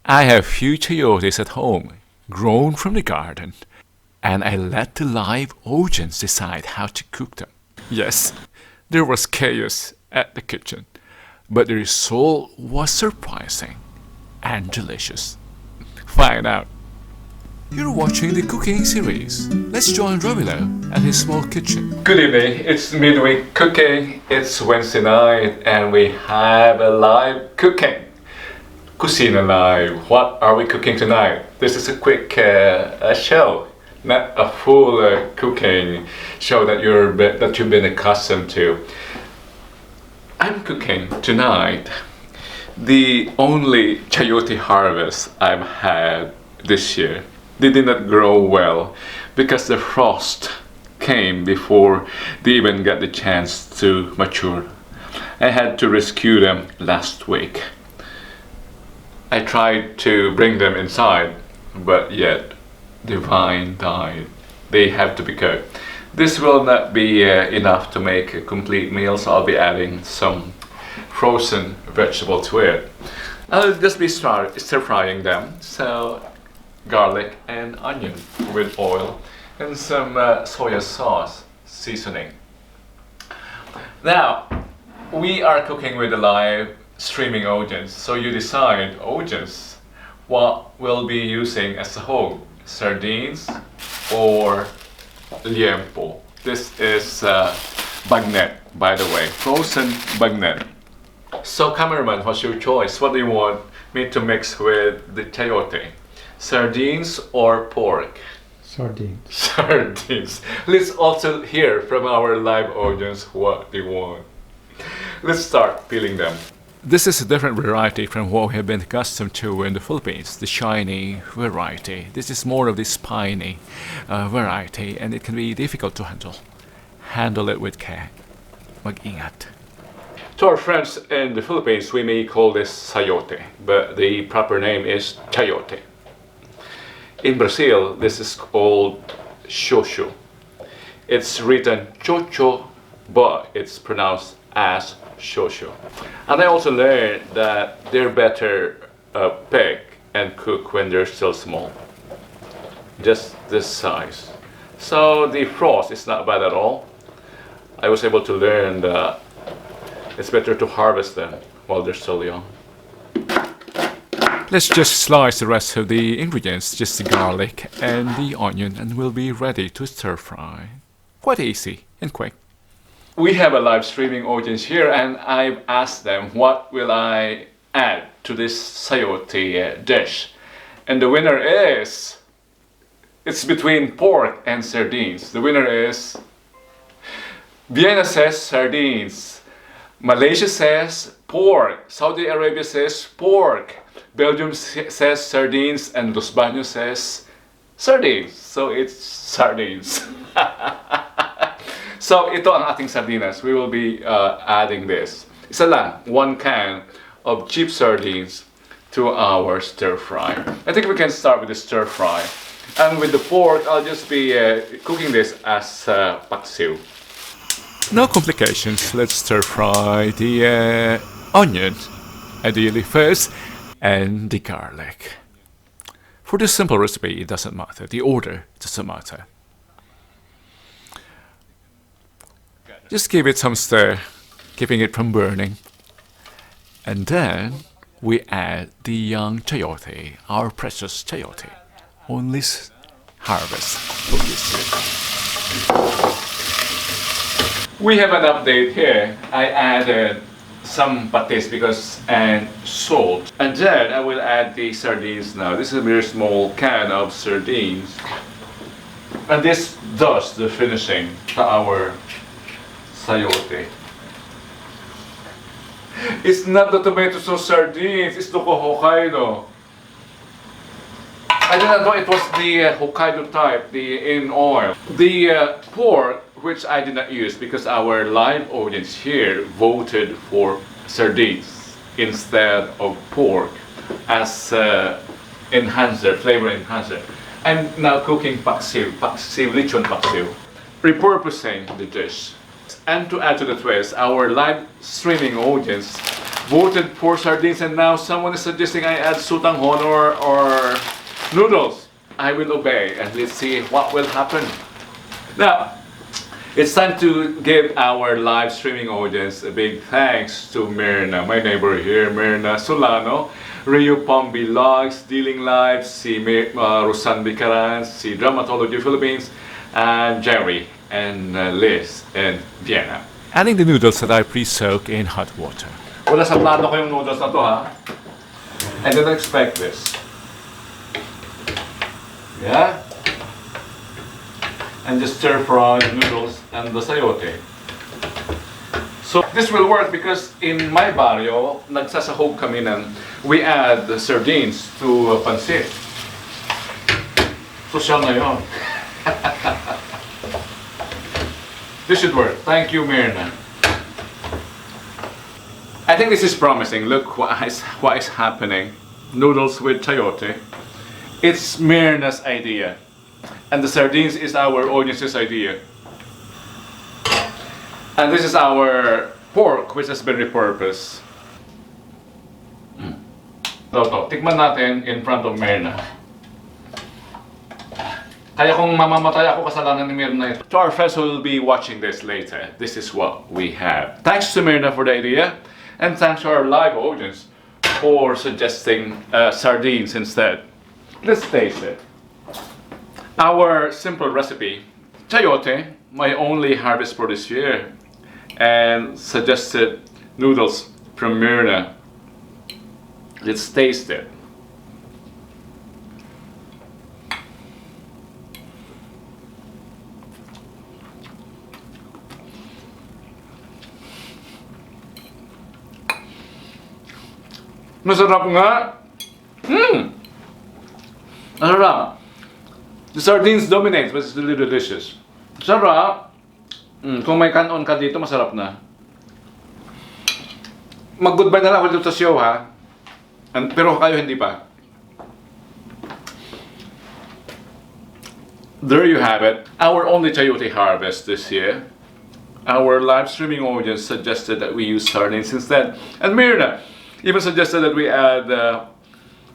I have few chayotes at home, grown from the garden, and I let the live audience decide how to cook them. Yes, there was chaos at the kitchen, but the result was surprising and delicious. Find out. You're watching the cooking series. Let's join Robilo at his small kitchen. Good evening, it's midweek cooking. It's Wednesday night and we have a live cooking. Cucina Live. What are we cooking tonight? This is a quick show, not a full cooking show that you've been accustomed to. I'm cooking tonight the only chayote harvest I've had this year. They did not grow well because the frost came before they even got the chance to mature. I had to rescue them last week. I tried to bring them inside, but yet the vine died. They have to be cooked. This will not be enough to make a complete meal, so I'll be adding some frozen vegetable to it. I'll just be stir frying them. So garlic and onion with oil and some soya sauce seasoning. Now we are cooking with a live streaming audience, so you decide audience what we'll be using as a whole, sardines or liempo. This is bagnet, by the way, frozen bagnet. So cameraman, what's your choice? What do you want me to mix with the chayote? Sardines or pork? Sardines. Sardines. Let's also hear from our live audience what they want. Let's start peeling them. This is a different variety from what we have been accustomed to in the Philippines, the shiny variety. This is more of the spiny variety, and it can be difficult to handle. Handle it with care. Mag-ingat. To our friends in the Philippines, we may call this sayote, but the proper name is chayote. In Brazil, this is called xoxo. It's written chocho, but it's pronounced as xoxo. And I also learned that they're better picked and cooked when they're still small, just this size. So the frost is not bad at all. I was able to learn that it's better to harvest them while they're still young. Let's just slice the rest of the ingredients, just the garlic and the onion, and we'll be ready to stir fry. Quite easy and quick. We have a live streaming audience here, and I've asked them what will I add to this sayote dish. And the winner is... it's between pork and sardines. The winner is... Vienna says sardines. Malaysia says pork. Saudi Arabia says pork. Belgium says sardines, and Los Baños says sardines. So it's sardines. So ito ang ating sardinas. We will be adding this. Isa lang, 1 can of cheap sardines to our stir fry. I think we can start with the stir fry. And with the pork, I'll just be cooking this as paksiw. No complications. Let's stir fry the onion, ideally first, and the garlic. For this simple recipe, it doesn't matter. The order doesn't matter. Just give it some stir, keeping it from burning. And then we add the young chayote, our precious chayote, only harvest for this year. We have an update here. I added some patis and salt, and then I will add the sardines now. This is a very small can of sardines, and this does the finishing to our sayote. It's not the tomato sauce sardines, it's the Hokkaido. I didn't know it was the Hokkaido type, the in oil. The pork, which I did not use because our live audience here voted for sardines instead of pork as enhancer, flavor enhancer. I'm now cooking paksiw, lechon paksiw, repurposing the dish. And to add to the twist, our live streaming audience voted for sardines, and now someone is suggesting I add sotanghon or noodles. I will obey, and let's see what will happen. Now, it's time to give our live streaming audience a big thanks to Myrna, my neighbor here, Myrna Solano, Rio Pombi Logs, Dealing Live, si Rosan Bicaran, si Dramatology Philippines, and Jerry, and Liz, and Vienna. Adding the noodles that I pre-soak in hot water. Wala sa plano ko yung noodles na to, ha? I didn't expect this. Yeah? And just stir fry the noodles and the sayote. So this will work because in my barrio, nagsasahog kami ng we add the sardines to pancit. Social na yun. This should work. Thank you, Myrna. I think this is promising. Look what is happening. Noodles with chayote. It's Myrna's idea. And the sardines is our audience's idea. And this is our pork, which has been repurposed. Ito, tikman natin in front of Myrna. Kaya kung mamamatay ako, kasalanan ni Myrna ito. To our friends who will be watching this later, this is what we have. Thanks to Myrna for the idea, and thanks to our live audience for suggesting sardines instead. Let's taste it. Our simple recipe, chayote, my only harvest for this year, and suggested noodles from Myrna. Let's taste it. Masarap nga! Masarap! The sardines dominate, but it's really delicious. Sarap! Kung may kanon ka dito, masarap na. Mag-goodbye na lang ako dito sa show, ha? Pero kayo hindi pa. There you have it. Our only chayote harvest this year. Our live streaming audience suggested that we use sardines instead. And Myrna even suggested that we add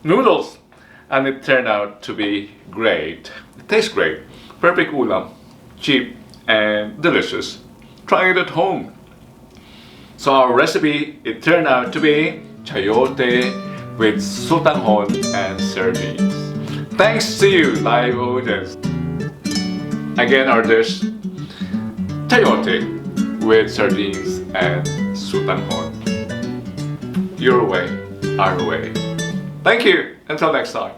noodles. And it turned out to be great. It tastes great. Perfect ulam. Cheap and delicious. Try it at home. So our recipe, it turned out to be chayote with sotanghon and sardines. Thanks to you, live audience. Again, our dish, chayote with sardines and sotanghon. Your way, our way. Thank you. Until next time.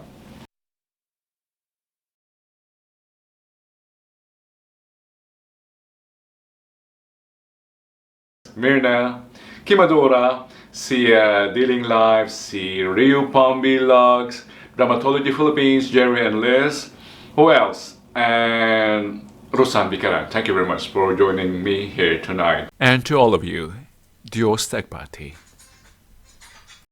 Myrna, Kimadora, si Dealing Live, si Rio Pombi Logs, Dramatology Philippines, Jerry and Liz. Who else? And Rosan Bicaran. Thank you very much for joining me here tonight. And to all of you, Dios Tagpati.